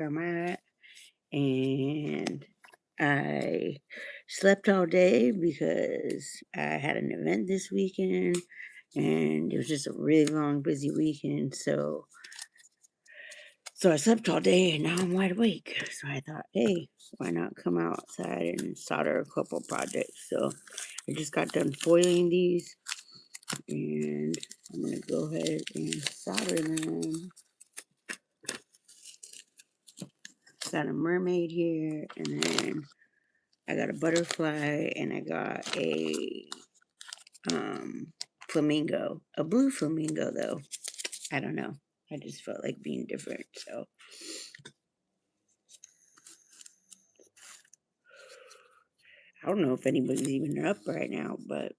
I'm at, and I slept all day because I had an event this weekend, and it was just a really long, busy weekend. So I slept all day, and now I'm wide awake. So I thought, hey, why not come outside and solder a couple projects? So I just got done foiling these, and I'm gonna go ahead and solder them. Got a mermaid here, and then I got a butterfly, and I got a flamingo. A blue flamingo, though. I don't know. I just felt like being different, so. I don't know if anybody's even up right now, but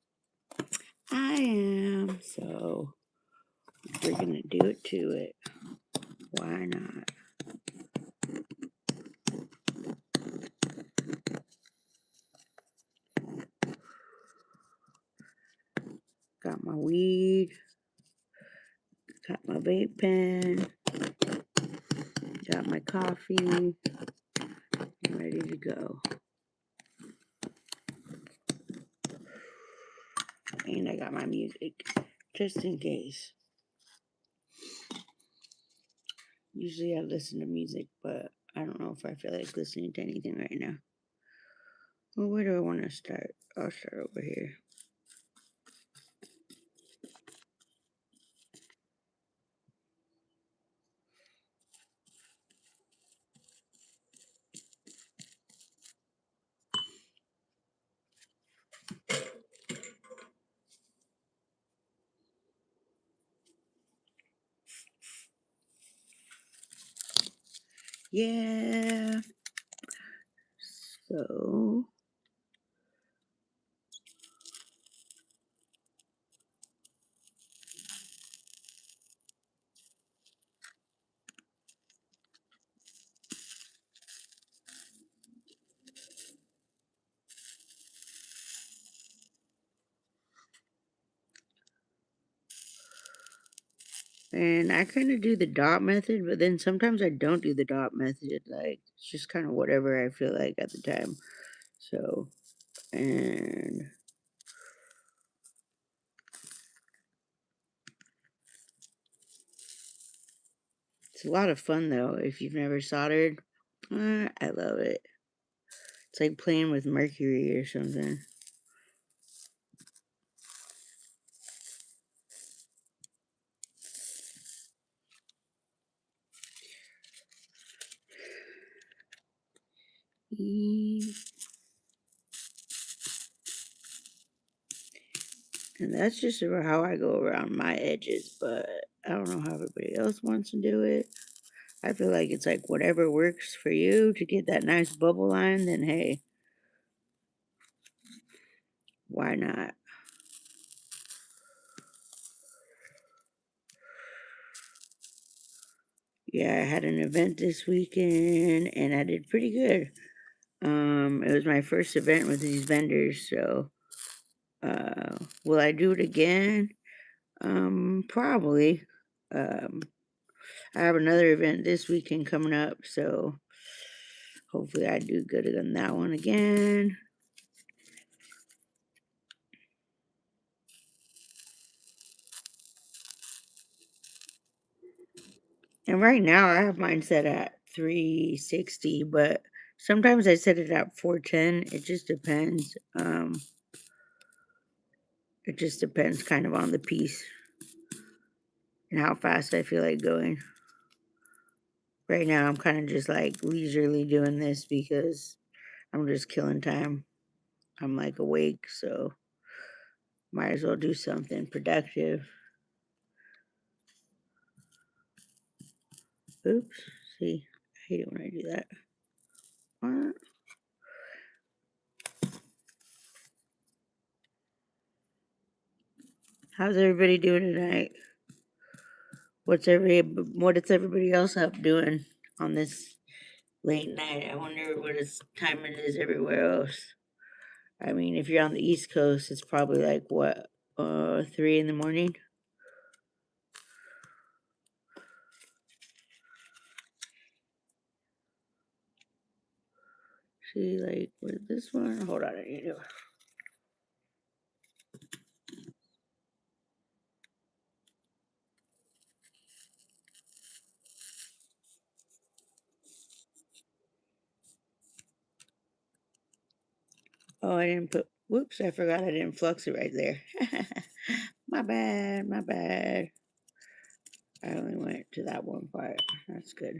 I am, so we're gonna do it to it. Why not? Got my weed, got my vape pen, got my coffee, I'm ready to go. And I got my music, just in case. Usually I listen to music, but I don't know if I feel like listening to anything right now. Well, where do I want to start? I'll start over here. Yeah. So and I kind of do the dot method, but then sometimes I don't do the dot method. Like, it's just kind of whatever I feel like at the time. So, and it's a lot of fun though. If you've never soldered, I love it. It's like playing with mercury or something. And that's just how I go around my edges, but I don't know how everybody else wants to do it. I feel like it's like whatever works for you to get that nice bubble line, then hey, why not? Yeah, I had an event this weekend and I did pretty good. It was my first event with these vendors, so will I do it again? Probably. Um, I have another event this weekend coming up, so hopefully I do good on that one again. And right now I have mine set at 360, but sometimes I set it at 410. It just depends. It just depends kind of on the piece and how fast I feel like going. Right now I'm kind of just like leisurely doing this because I'm just killing time. I'm like awake, so might as well do something productive. Oops. See, I hate it when I do that. What? How's everybody doing tonight? What is everybody else up doing on this late night? I wonder what time it is everywhere else. I mean, if you're on the East Coast, it's probably like what, 3 in the morning. See, like with this one, hold on, I need to. Oh, I didn't put, whoops, I forgot I didn't flux it right there. My bad, my bad. I only went to that one part. That's good.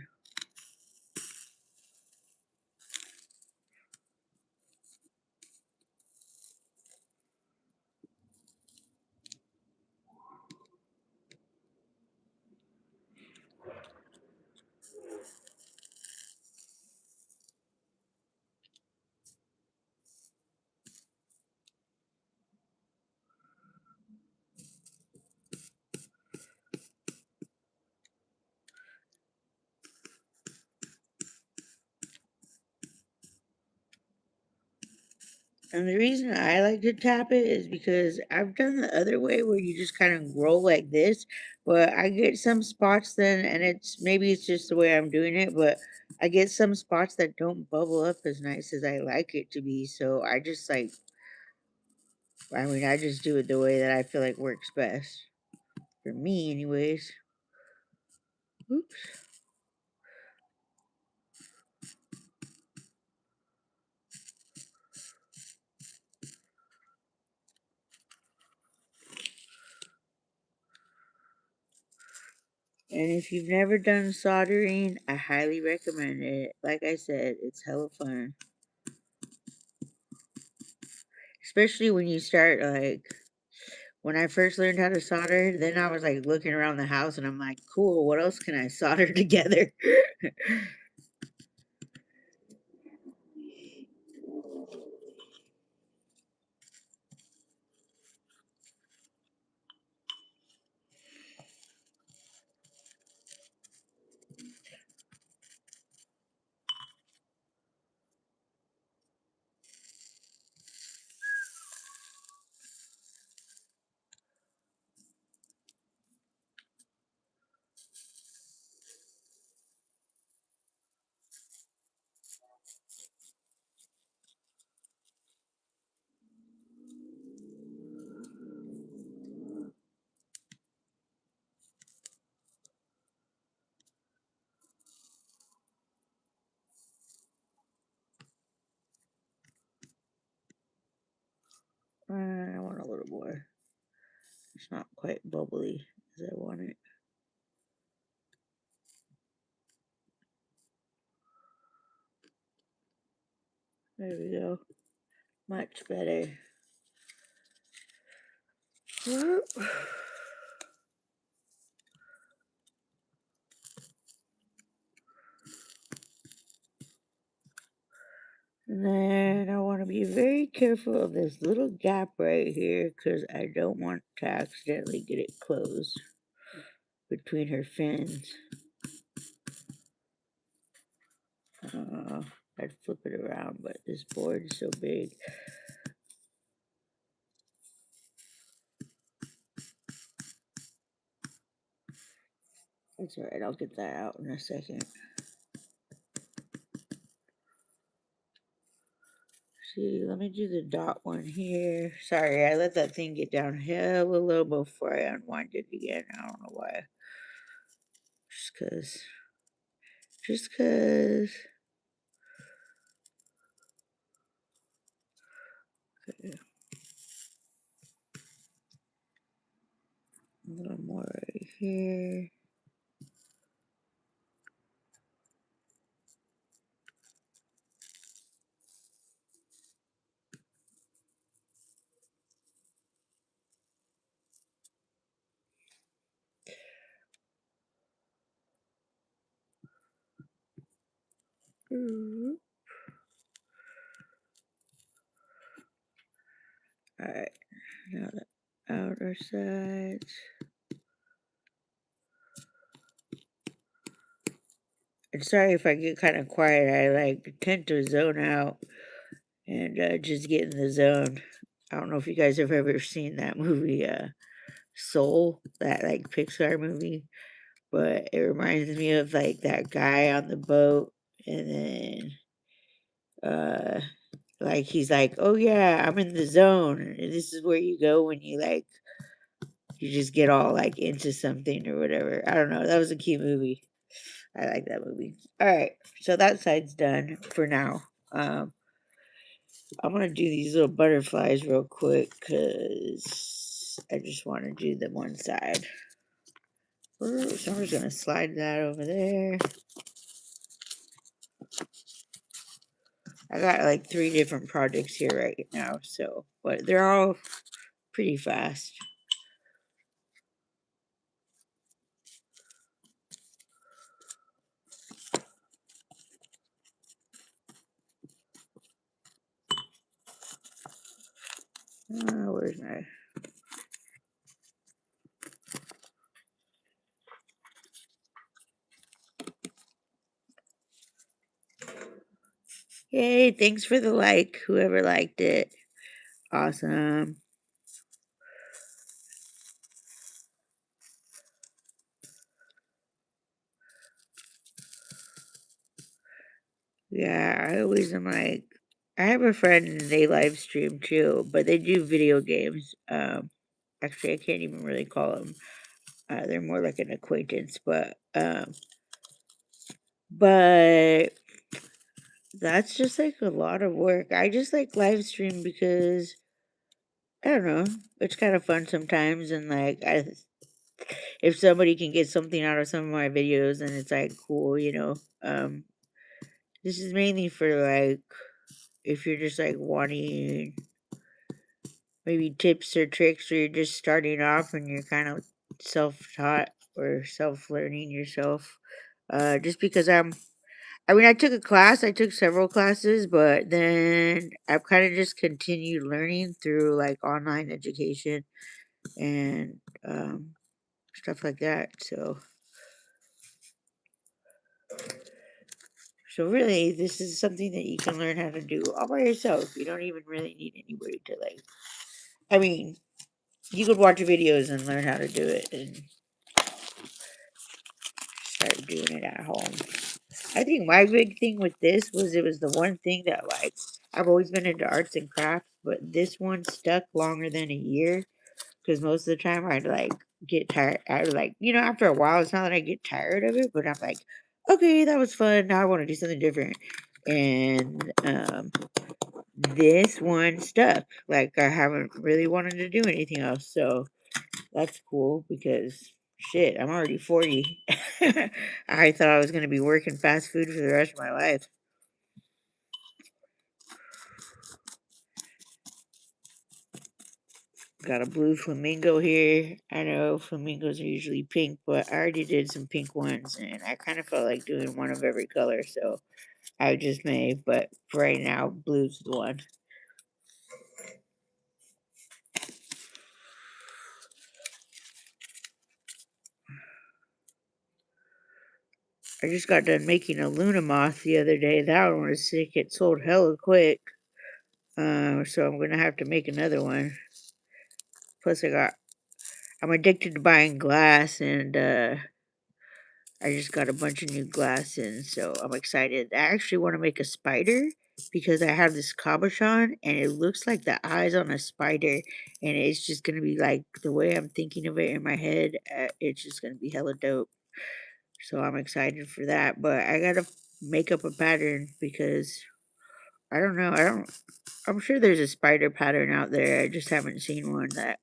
And the reason I like to tap it is because I've done the other way where you just kind of roll like this, but I get some spots then, and it's maybe it's just the way I'm doing it, but I get some spots that don't bubble up as nice as I like it to be. So I just like, I mean, I just do it the way that I feel like works best for me, anyways. Oops. And if you've never done soldering, I highly recommend it. Like I said, it's hella fun. Especially when you start like when I first learned how to solder, then I was like looking around the house and I'm like, cool, what else can I solder together? I want a little more. It's not quite bubbly as I want it. There we go. Much better. And then I want to be very careful of this little gap right here because I don't want to accidentally get it closed between her fins. I'd flip it around, but this board is so big. It's alright, I'll get that out in a second. See, let me do the dot one here. Sorry, I let that thing get down hell a little before I unwind it again. I don't know why. Just cause. Just cause. Okay. A little more right here. Alright, now the outer sides. And sorry if I get kind of quiet. I like tend to zone out and just get in the zone. I don't know if you guys have ever seen that movie, Soul, that like Pixar movie, but it reminds me of like that guy on the boat, and then Uh, like he's like, "Oh yeah, I'm in the zone. And this is where you go when you like you just get all like into something or whatever." I don't know. That was a cute movie. I like that movie. All right, so that side's done for now. Um, I'm gonna do these little butterflies real quick because I just want to do the one side. So I'm just gonna slide that over there. I got like 3 different projects here right now, so but they're all pretty fast. Where's my? Yay! Thanks for the like, whoever liked it. Awesome. Yeah, I always am like, I have a friend and they live stream too, but they do video games. Actually, I can't even really call them. They're more like an acquaintance, but that's just like a lot of work. I just like live stream because I don't know, it's kind of fun sometimes, and like if somebody can get something out of some of my videos, then it's like cool, you know. This is mainly for like if you're just like wanting maybe tips or tricks, or you're just starting off and you're kind of self-taught or self-learning yourself. Just because I mean, I took a class, I took several classes, but then I've kind of just continued learning through like online education and stuff like that. So really, this is something that you can learn how to do all by yourself. You don't even really need anybody to like. I mean, you could watch videos and learn how to do it and start doing it at home. I think my big thing with this was it was the one thing that like I've always been into arts and crafts, but this one stuck longer than a year because most of the time I'd like get tired. I would like, you know, after a while, it's not that I get tired of it, but I'm like, okay, that was fun. Now I want to do something different. And this one stuck. Like I haven't really wanted to do anything else. So that's cool because shit, I'm already 40. I thought I was going to be working fast food for the rest of my life. Got a blue flamingo here. I know flamingos are usually pink, but I already did some pink ones and I kind of felt like doing one of every color. So I just may, but for right now, blue's the one. I just got done making a Luna moth the other day. That one was sick. It sold hella quick. So I'm gonna have to make another one. Plus, I'm addicted to buying glass, and I just got a bunch of new glass in, so I'm excited. I actually want to make a spider because I have this cabochon, and it looks like the eyes on a spider, and it's just gonna be like the way I'm thinking of it in my head. It's just gonna be hella dope. So I'm excited for that. But I gotta make up a pattern because I don't know. I don't. I'm sure there's a spider pattern out there. I just haven't seen one that.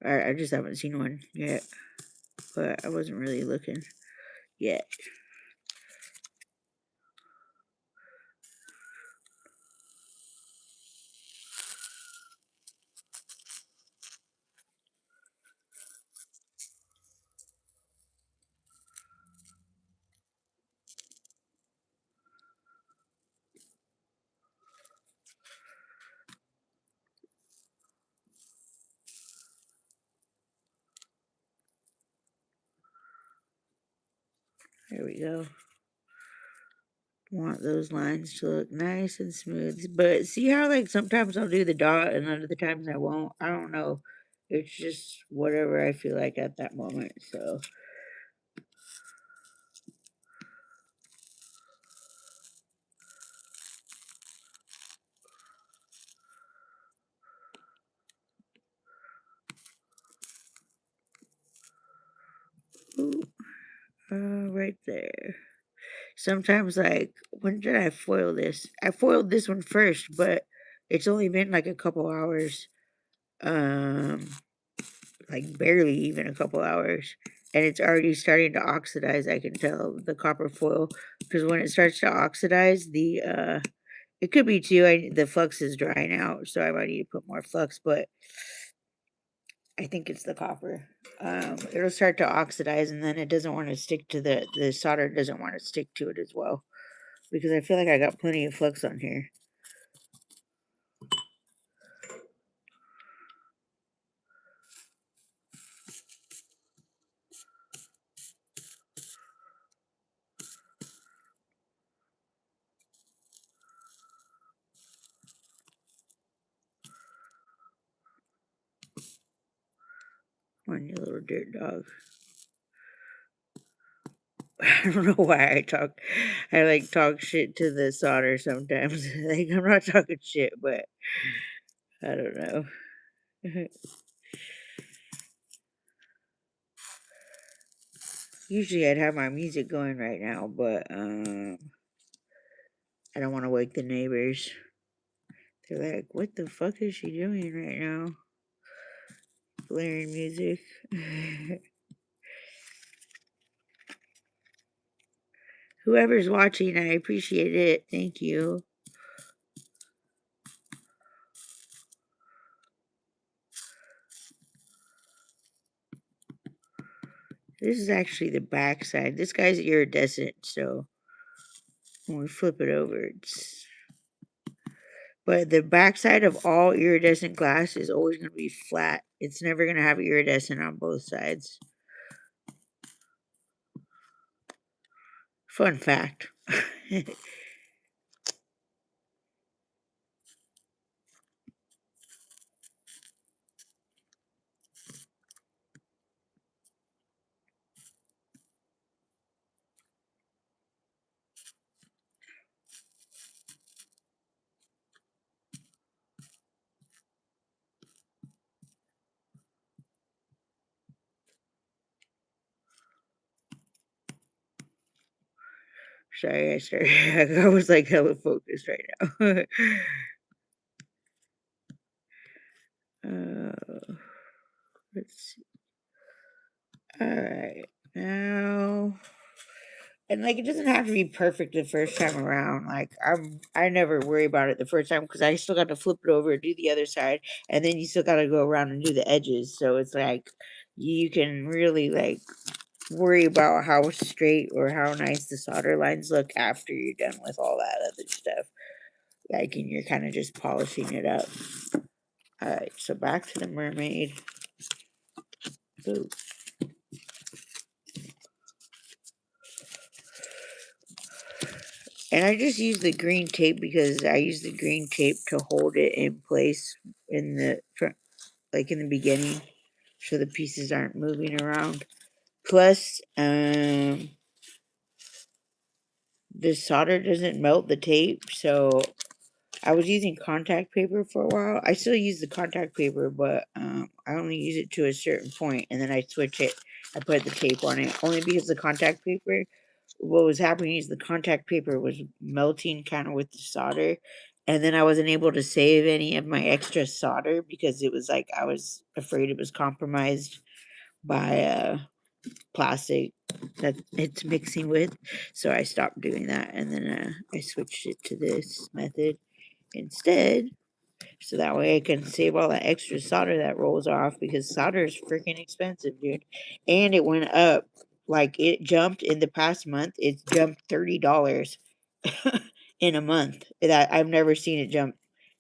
I just haven't seen one yet. But I wasn't really looking yet. There we go. Want those lines to look nice and smooth. But see how like sometimes I'll do the dot and other times I won't. I don't know. It's just whatever I feel like at that moment. So Right there. Sometimes, like, when did I foil this? I foiled this one first, but it's only been like a couple hours. Um, like barely even a couple hours. And it's already starting to oxidize, I can tell, the copper foil. Because when it starts to oxidize, it could be too, the flux is drying out, so I might need to put more flux, but I think it's the copper. It'll start to oxidize, and then it doesn't want to stick to the solder doesn't want to stick to it as well. Because I feel like I got plenty of flux on here. Come on, you little dirt dog. I don't know why I like talk shit to the solder sometimes. Like, I'm not talking shit, but I don't know. Usually I'd have my music going right now, but I don't want to wake the neighbors. They're like, what the fuck is she doing right now? Blaring music. Whoever's watching, I appreciate it. Thank you. This is actually the back side. This guy's iridescent, so when we flip it over, it's... But the backside of all iridescent glass is always going to be flat. It's never going to have iridescent on both sides. Fun fact. Sorry, I was like hella focused right now. Let's see. All right, now, and like it doesn't have to be perfect the first time around. Like I never worry about it the first time because I still got to flip it over and do the other side, and then you still got to go around and do the edges. So it's like you can really like worry about how straight or how nice the solder lines look after you're done with all that other stuff. Like, and you're kind of just polishing it up. All right, so back to the mermaid. Ooh. And I just use the green tape because I use the green tape to hold it in place in the front, like in the beginning, so the pieces aren't moving around. Plus, the solder doesn't melt the tape, so I was using contact paper for a while. I still use the contact paper, but I only use it to a certain point, and then I switch it. I put the tape on it only because the contact paper. What was happening is the contact paper was melting kind of with the solder, and then I wasn't able to save any of my extra solder because it was like I was afraid it was compromised by plastic that it's mixing with. So I stopped doing that, and then I switched it to this method instead, so that way I can save all that extra solder that rolls off because solder is freaking expensive, dude. And it went up. Like it jumped in the past month. It's jumped $30 in a month. That I've never seen it jump.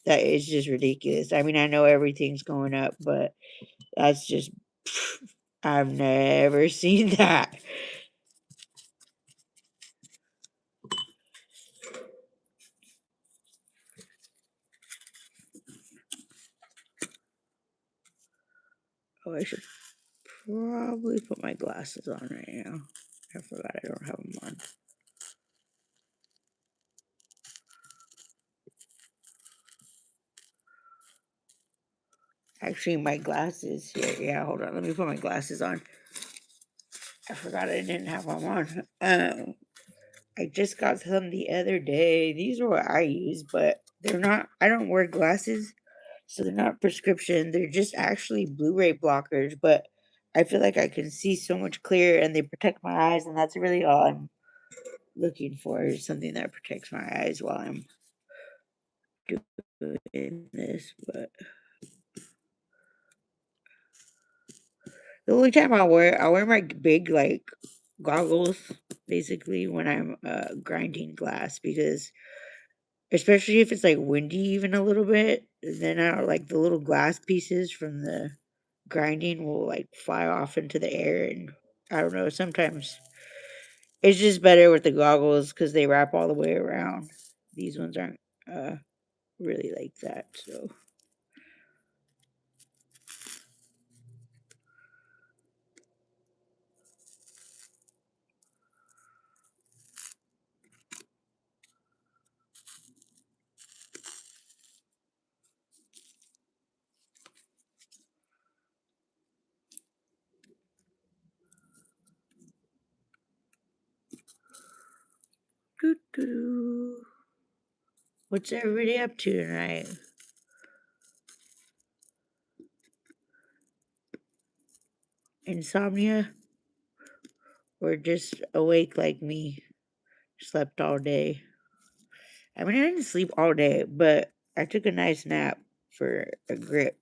That is just ridiculous. I mean, I know everything's going up, but that's just I've never seen that. Oh, I should probably put my glasses on right now. I forgot I don't have them on. Actually, my glasses here. Yeah, hold on. Let me put my glasses on. forgot I didn't have them on. I just got some the other day. These are what I use, but they're not. I don't wear glasses, so they're not prescription. They're just actually Blu-ray blockers. But I feel like I can see so much clearer, and they protect my eyes, and that's really all I'm looking for is something that protects my eyes while I'm doing this. But the only time I wear my big like goggles basically when I'm grinding glass because especially if it's like windy even a little bit, then I like the little glass pieces from the grinding will like fly off into the air and I don't know, sometimes it's just better with the goggles because they wrap all the way around. These ones aren't uh really like that, so doo-doo. What's everybody up to tonight? Insomnia or just awake like me? Slept all day. I mean, I didn't sleep all day, but I took a nice nap for a grip.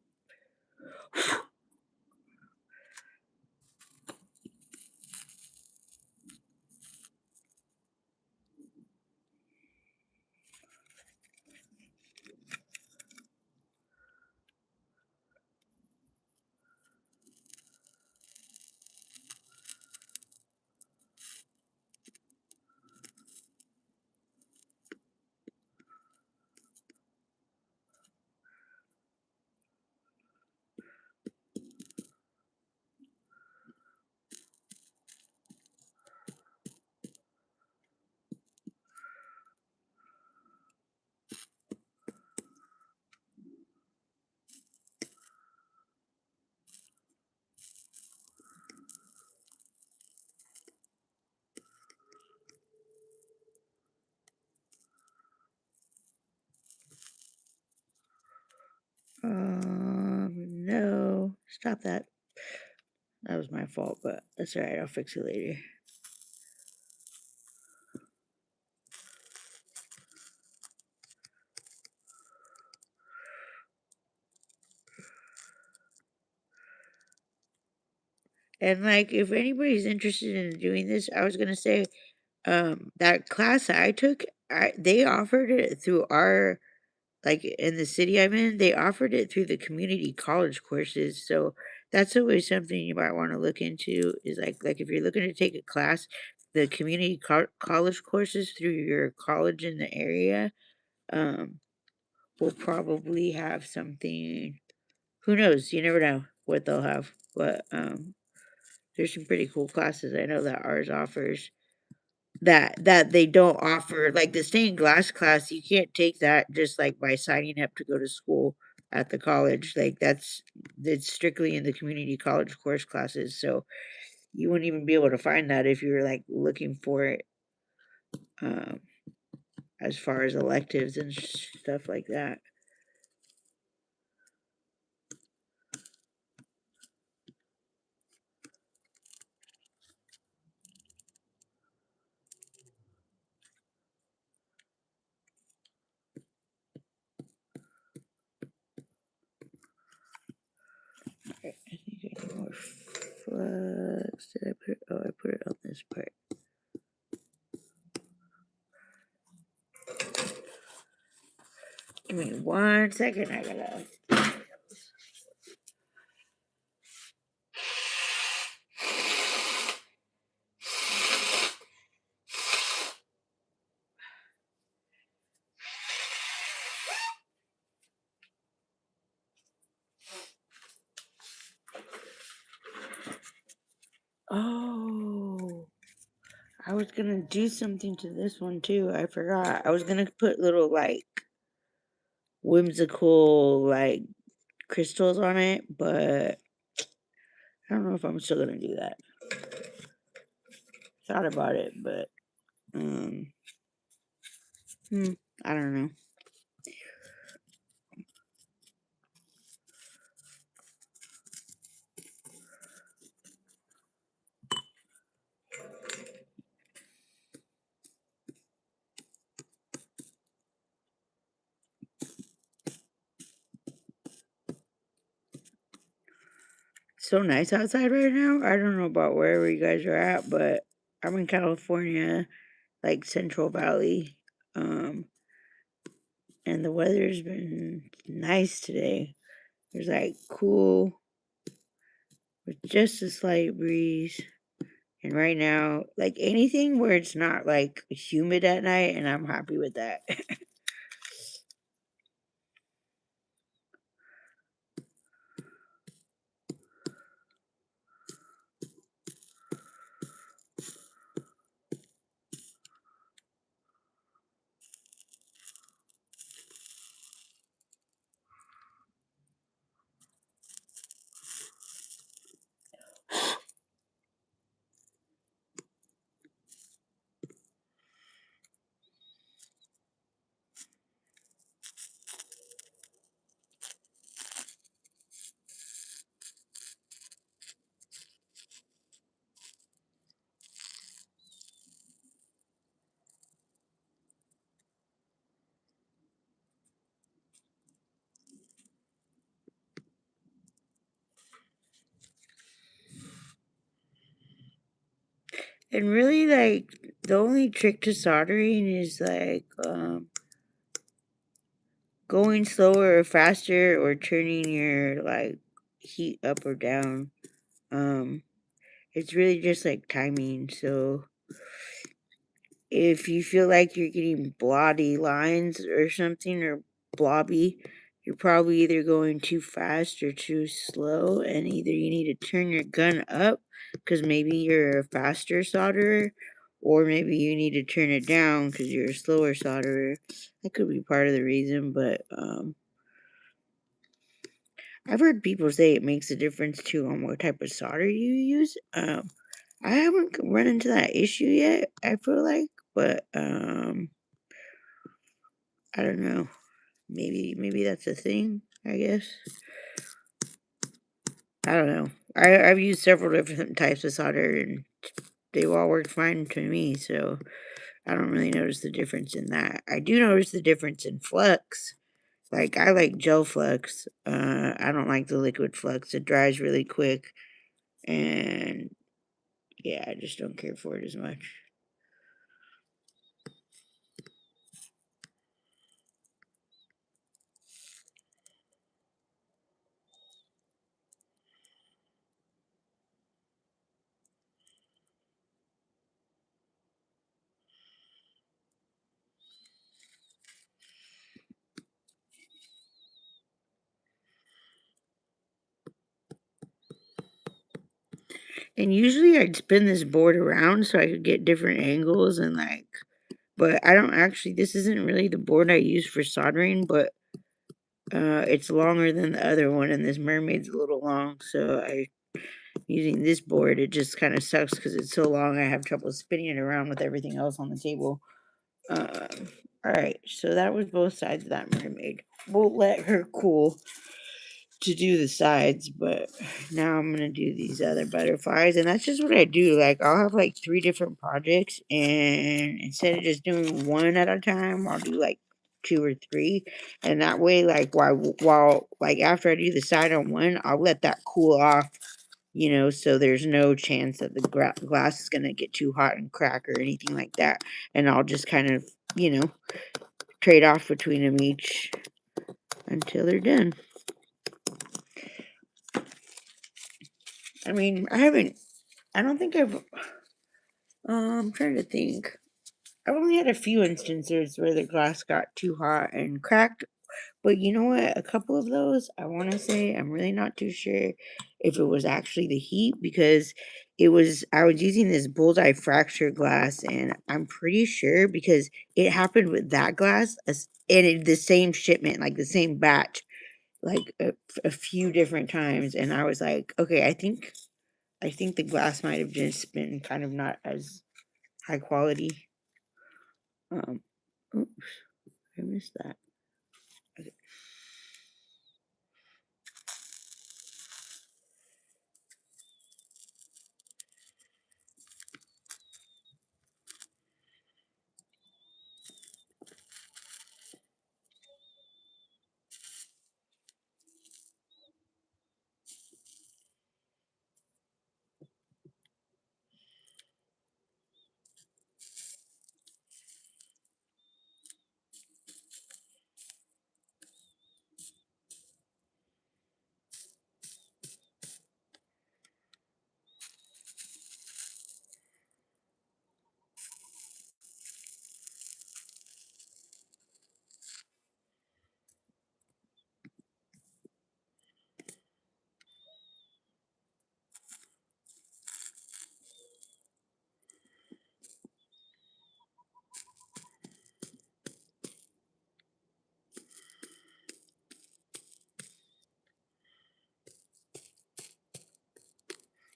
No. Stop that. That was my fault, but that's alright. I'll fix it later. And like, if anybody's interested in doing this, I was gonna say, that class I took, they offered it through our like in the city I'm in, they offered it through the community college courses. So that's always something you might want to look into. Is like if you're looking to take a class, the community college courses through your college in the area, um, will probably have something. Who knows? You never know what they'll have, but there's some pretty cool classes I know that ours offers that they don't offer, like the stained glass class, you can't take that just like by signing up to go to school at the college. Like that's strictly in the community college course classes. So you wouldn't even be able to find that if you were like looking for it um as far as electives and stuff like that. Alright, I think I need more flux. Did I put it? Oh, I put it on this part. Give me 1 second. I gotta. Oh. I was gonna do something to this one too. I forgot. I was gonna put little like whimsical like crystals on it, but I don't know if I'm still gonna do that. thought about it, but I don't know. It's so nice outside right now. I don't know about wherever you guys are at, but I'm in California, like Central Valley. And the weather's been nice today. There's like cool with just a slight breeze. And right now, like anything where it's not like humid at night, and I'm happy with that. And really, like, the only trick to soldering is like going slower or faster or turning your like heat up or down. Um, it's really just like timing. So if you feel like you're getting blotty lines or something or blobby, you're probably either going too fast or too slow, and either you need to turn your gun up because maybe you're a faster solderer, or maybe you need to turn it down because you're a slower solderer. That could be part of the reason, but I've heard people say it makes a difference too on what type of solder you use. I haven't run into that issue yet, I feel like, but I don't know. Maybe that's a thing, I guess. I don't know. I've used several different types of solder and they've all worked fine to me, so I don't really notice the difference in that. I do notice the difference in flux. Like I like gel flux. I don't like the liquid flux. It dries really quick and yeah, I just don't care for it as much. And usually I'd spin this board around so I could get different angles and like, but I don't actually, this isn't really the board I use for soldering, but it's longer than the other one, and this mermaid's a little long, so I using this board. It just kind of sucks because it's so long. I have trouble spinning it around with everything else on the table. All right, so that was both sides of that mermaid. We'll let her cool to do the sides, but now I'm gonna do these other butterflies, and that's just what I do. Like I'll have like 3 different projects, and instead of just doing one at a time, I'll do like 2 or 3, and that way, like while like after I do the side on one, I'll let that cool off, so there's no chance that the glass is gonna get too hot and crack or anything like that, and I'll just kind of trade off between them each until they're done. I mean, I don't think I'm trying to think. I've only had a few instances where the glass got too hot and cracked, but you know what? A couple of those, I want to say, I'm really not too sure if it was actually the heat because I was using this bullseye fracture glass, and I'm pretty sure because it happened with that glass the same shipment, like the same batch, like a few different times, and I was like, okay, I think the glass might have just been kind of not as high quality. Oops, I missed that. Okay.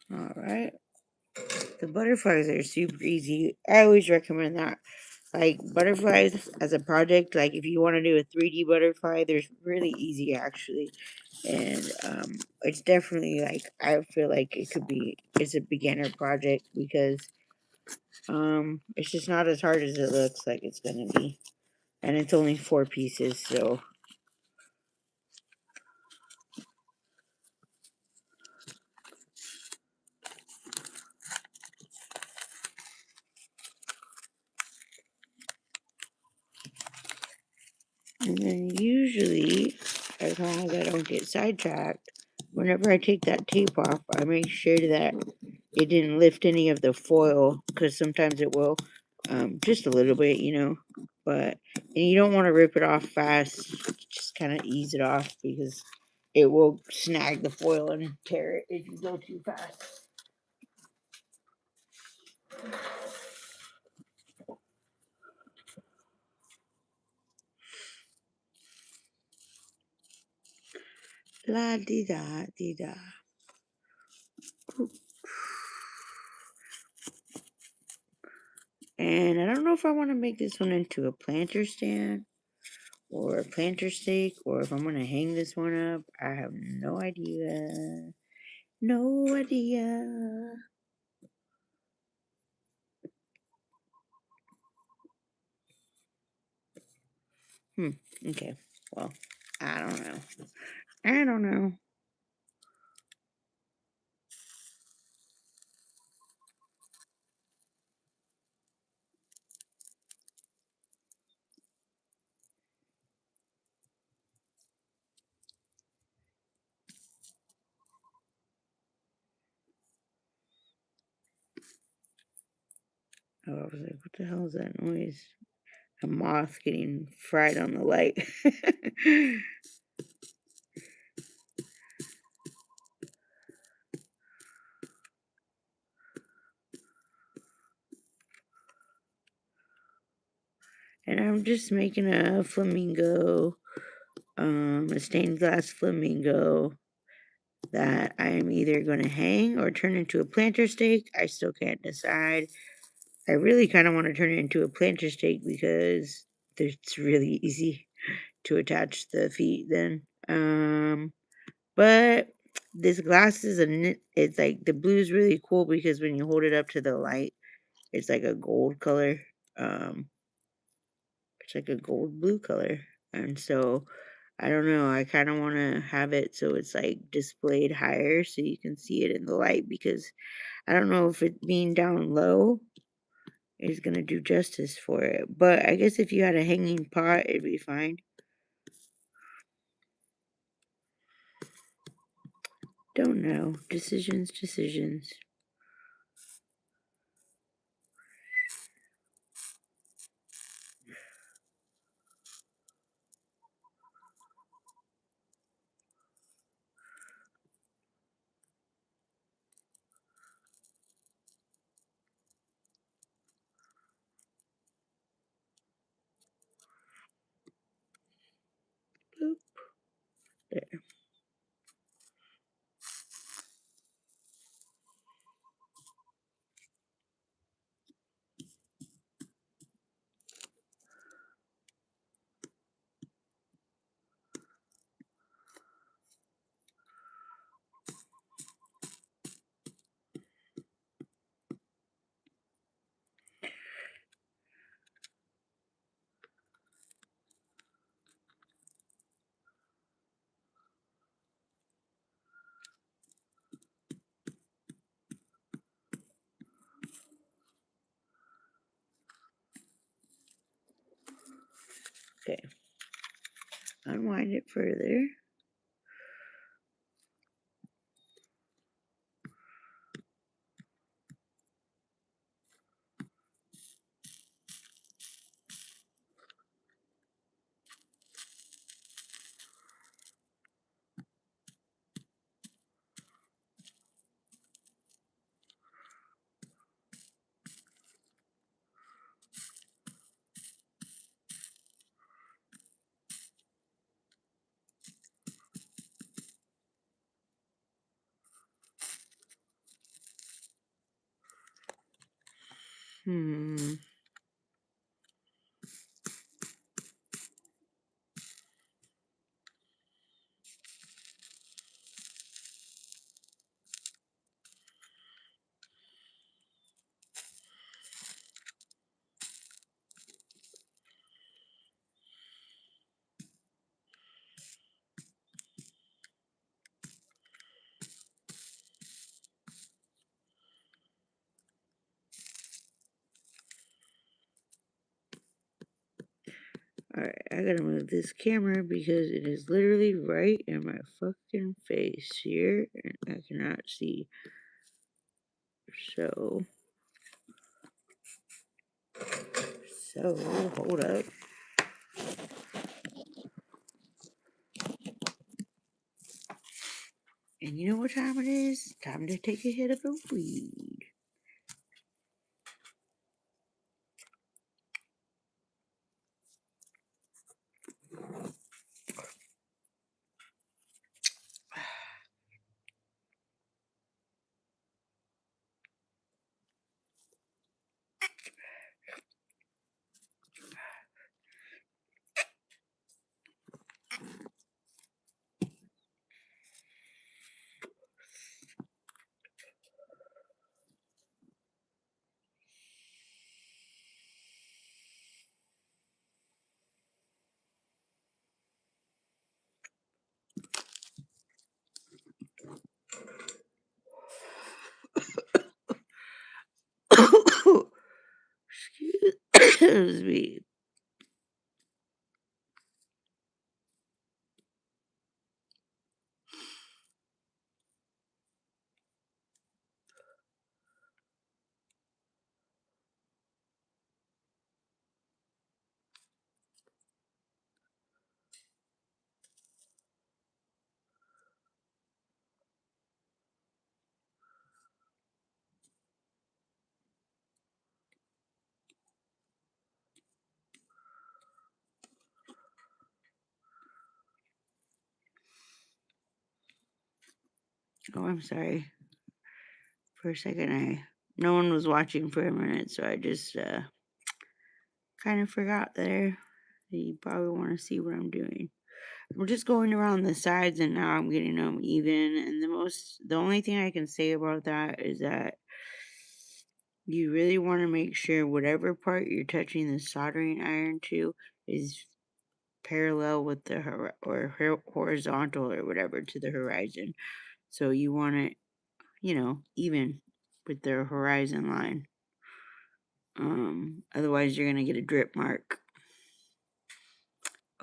All right. The butterflies are super easy. I always recommend that. Like butterflies as a project, like if you want to do a 3D butterfly, there's really easy actually. And it's definitely like I feel like it's a beginner project because it's just not as hard as it looks like it's gonna be. And it's only 4 pieces, so and then usually, as long as I don't get sidetracked, whenever I take that tape off, I make sure that it didn't lift any of the foil because sometimes it will, just a little bit, you know. But and you don't want to rip it off fast. Just kind of ease it off because it will snag the foil and tear it if you go too fast. La di da di da. And I don't know if I want to make this one into a planter stand or a planter stake or if I'm going to hang this one up. I have no idea. No idea. Okay. Well, I don't know. I don't know. Oh, I was like, what the hell is that noise? A moth getting fried on the light. And I'm just making a flamingo, a stained glass flamingo that I'm either going to hang or turn into a planter stake. I still can't decide. I really kind of want to turn it into a planter stake because it's really easy to attach the feet then. But this glass is it's like the blue is really cool because when you hold it up to the light, it's like a gold color. Um, it's like a gold blue color. And so I don't know, I kind of want to have it so it's like displayed higher so you can see it in the light because I don't know if it being down low is going to do justice for it. But I guess if you had a hanging pot, it'd be fine. Don't know. Decisions, decisions. Boop. There. Okay. Unwind it further. Alright, I gotta move this camera because it is literally right in my fucking face here, and I cannot see. So, hold up. And you know what time it is? Time to take a hit of a weed. Excuse me. Oh, I'm sorry. For a second, no one was watching for a minute, so I just kind of forgot there. You probably want to see what I'm doing. We're just going around the sides, and now I'm getting them even. And the only thing I can say about that is that you really want to make sure whatever part you're touching the soldering iron to is parallel with the horizontal or whatever to the horizon. So you want it, even with the horizon line. Otherwise you're gonna get a drip mark.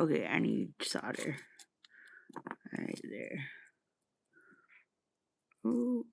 Okay, I need solder. Right there. Ooh.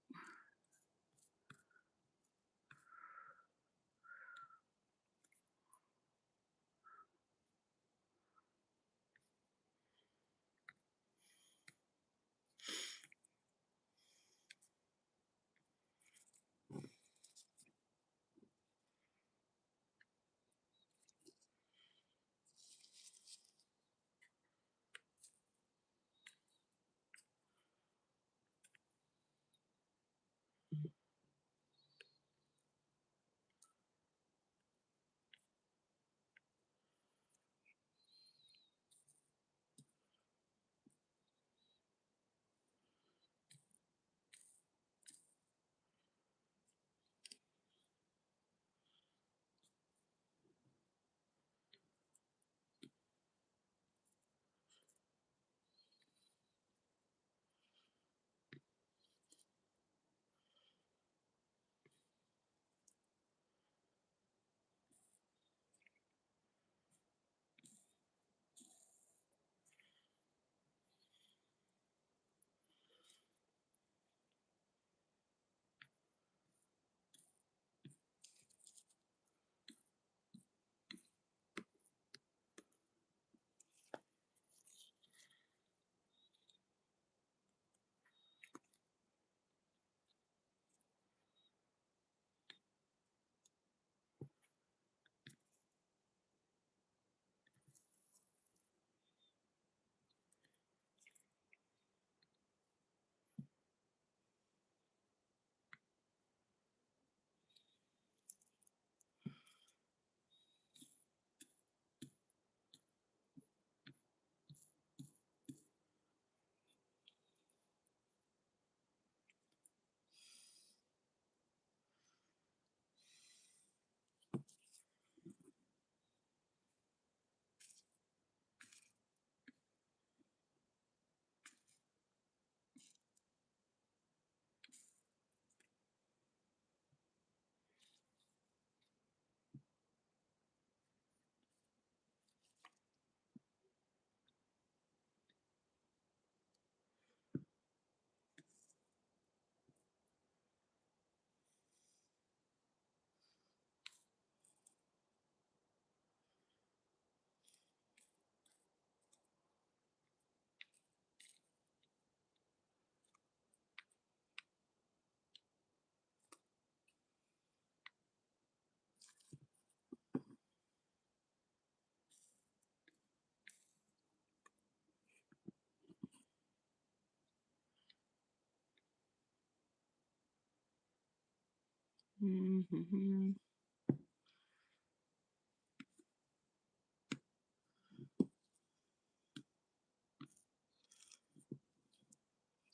Mm-hmm.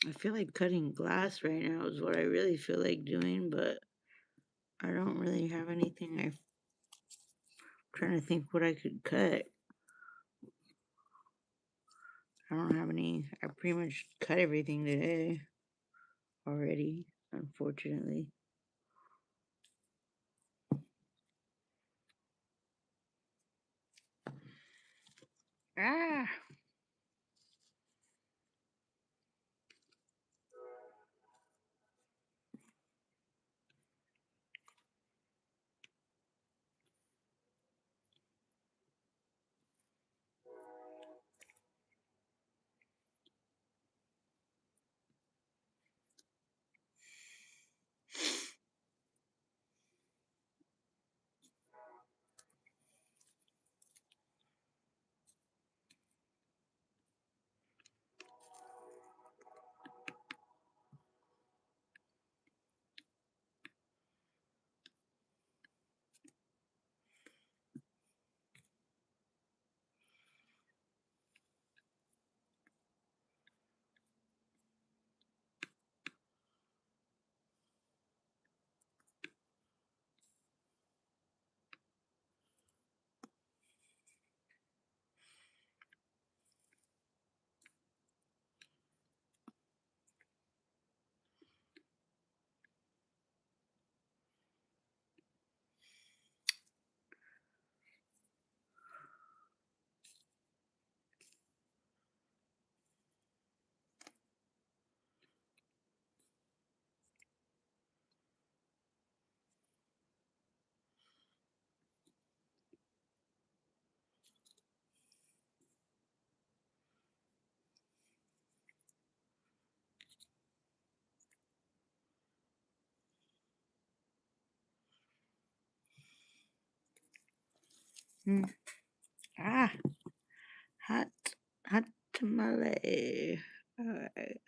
I feel like cutting glass right now is what I really feel like doing, but I don't really have anything. I'm trying to think what I could cut. I don't have any. I pretty much cut everything today already, unfortunately. Ah! Mm. Ah! Hot. Hot tamale. Alright.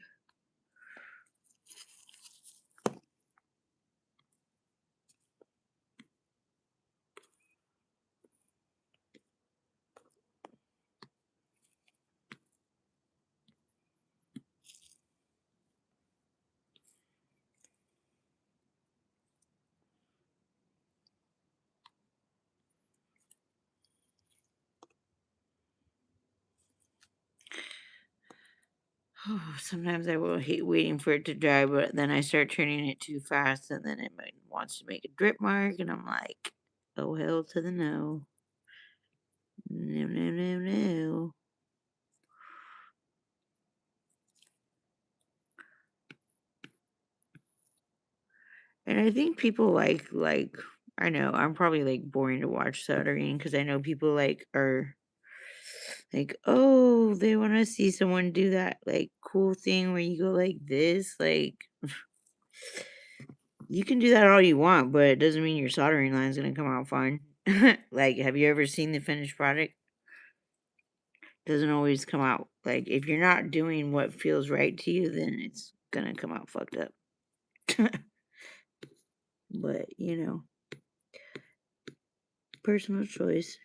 Sometimes I will hate waiting for it to dry, but then I start turning it too fast, and then wants to make a drip mark, and I'm like, oh hell to the no. No, no, no, no. And I think people I know I'm probably like boring to watch soldering because I know people like are like, oh, they want to see someone do that like cool thing where you go like this. Like, you can do that all you want, but it doesn't mean your soldering line's gonna come out fine. Like, have you ever seen the finished product? Doesn't always come out like if you're not doing what feels right to you, then it's gonna come out fucked up. But personal choice.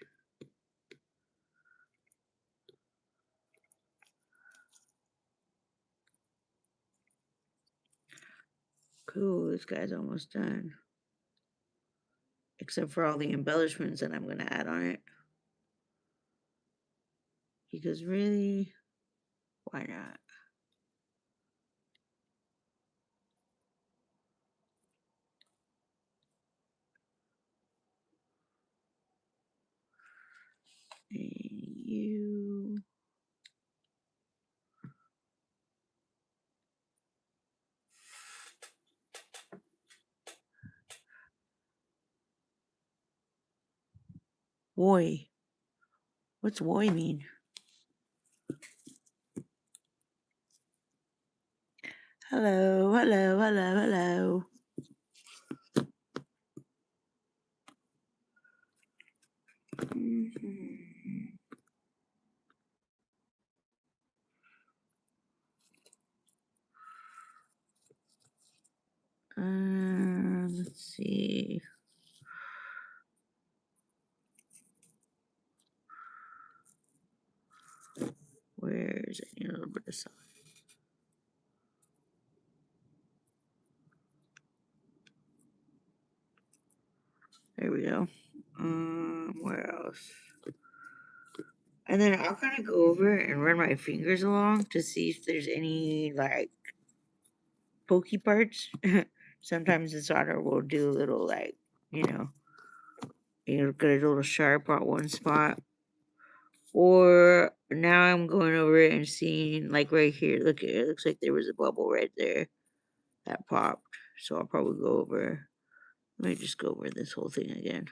Cool, this guy's almost done. Except for all the embellishments that I'm gonna add on it. Because really, why not? And you. Woi. What's woi mean? Hello, hello, hello, hello. Mhm. Let's see. Where's a little bit of solder? There we go. Where else? And then I'll kind of go over and run my fingers along to see if there's any like pokey parts. Sometimes the solder will do a little like, you know, it'll get a little sharp on one spot. Or now I'm going over it and seeing like right here. Look, it looks like there was a bubble right there that popped. So I'll probably go over. Let me just go over this whole thing again.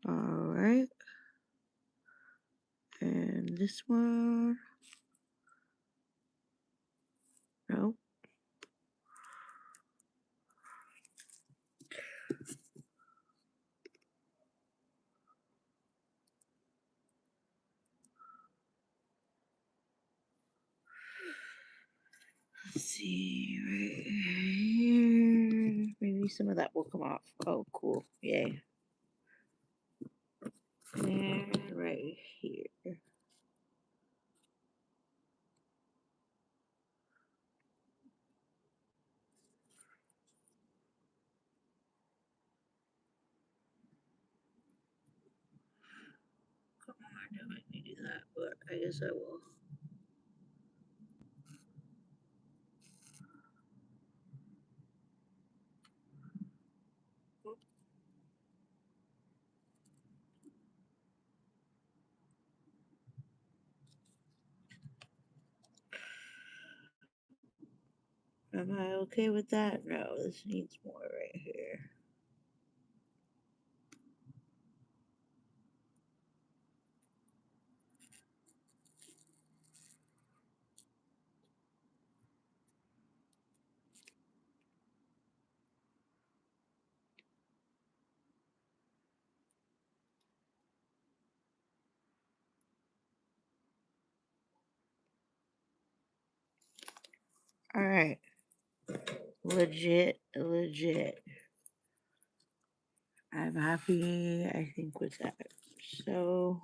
All right. And this one. No. Let's see, right here. Maybe some of that will come off. Oh, cool. Yay. And right here. Come on, don't make me do that, but I guess I will. Am I okay with that? No, this needs more right here. All right. Legit, legit. I'm happy, I think, with that. So,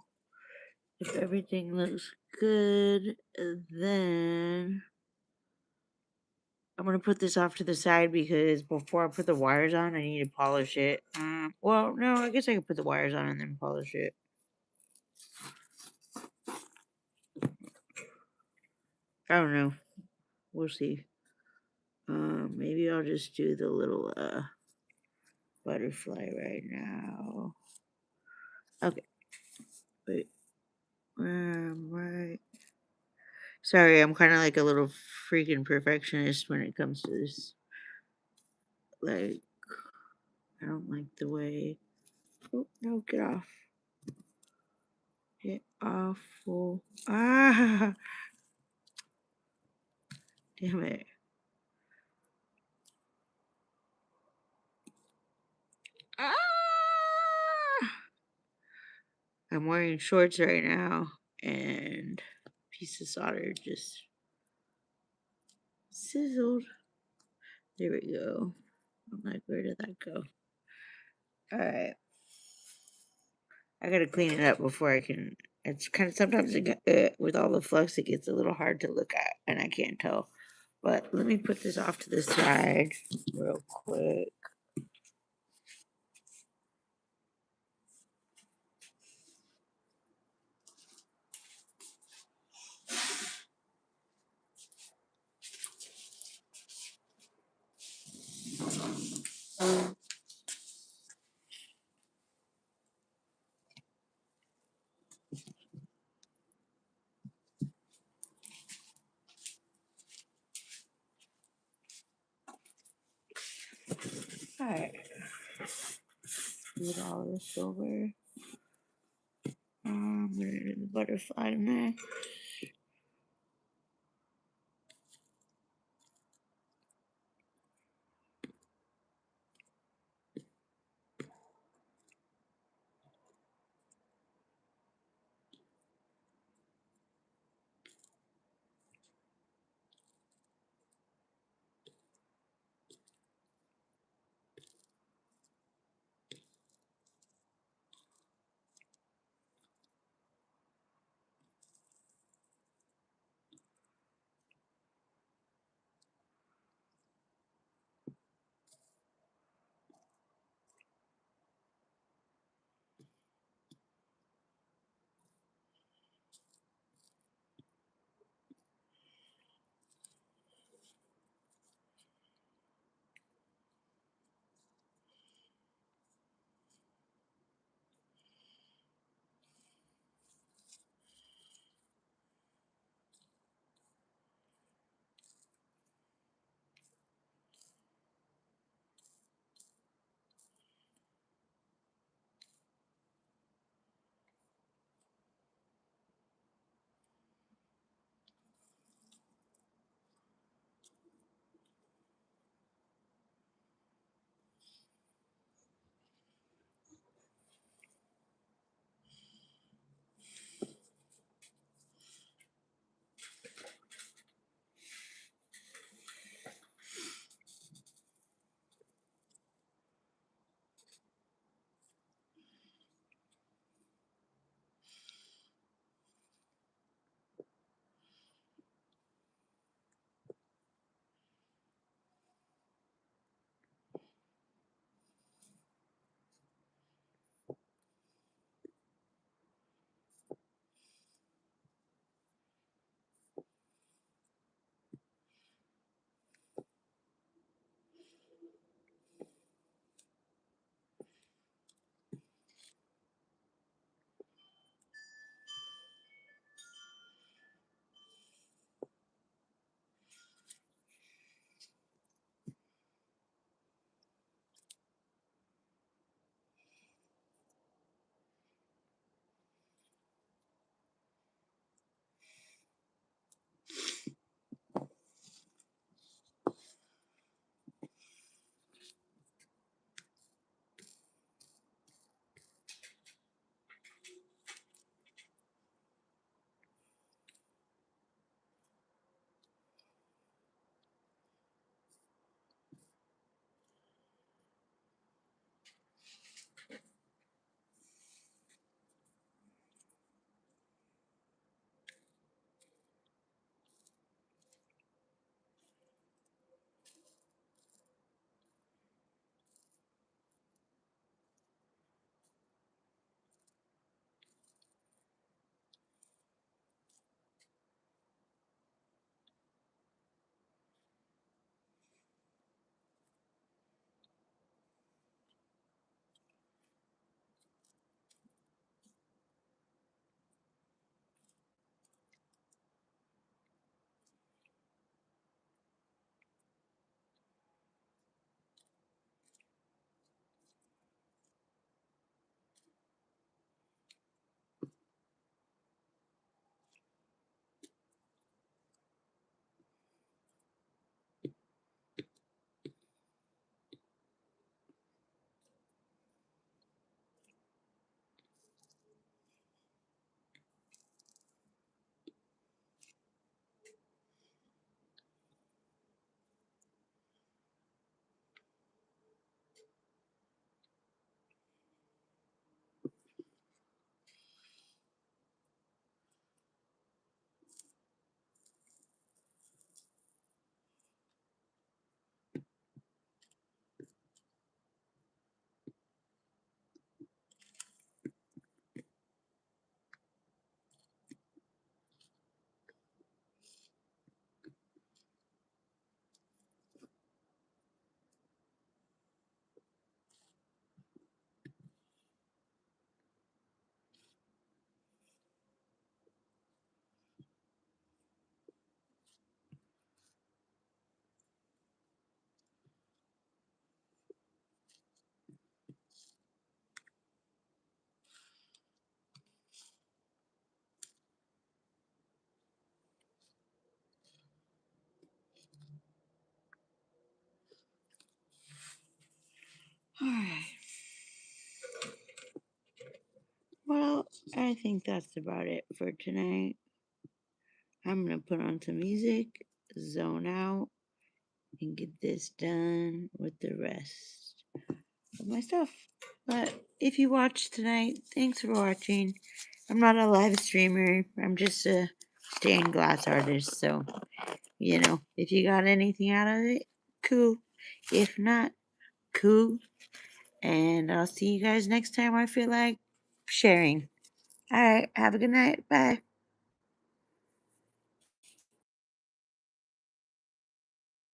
if everything looks good, then I'm gonna put this off to the side because before I put the wires on, I need to polish it. Well, no, I guess I can put the wires on and then polish it. I don't know. We'll see. Maybe I'll just do the little butterfly right now. Okay. Wait. Right. Sorry, I'm kind of like a little freaking perfectionist when it comes to this. Like, I don't like the way. Oh, no, get off. Get off. Oh. Ah! Damn it. Ah! I'm wearing shorts right now, and piece of solder just sizzled. There we go. I'm like, where did that go? All right. I gotta clean it up before I can. It's kind of sometimes with all the flux, it gets a little hard to look at, and I can't tell. But let me put this off to the side real quick. All right. Put all this over. I'm gonna do the butterfly next. I think that's about it for tonight. I'm gonna put on some music, zone out, and get this done with the rest of my stuff. But if you watched tonight, thanks for watching. I'm not a live streamer, I'm just a stained glass artist. So, if you got anything out of it, cool. If not, cool. And I'll see you guys next time I feel like sharing. All right, have a good night. Bye.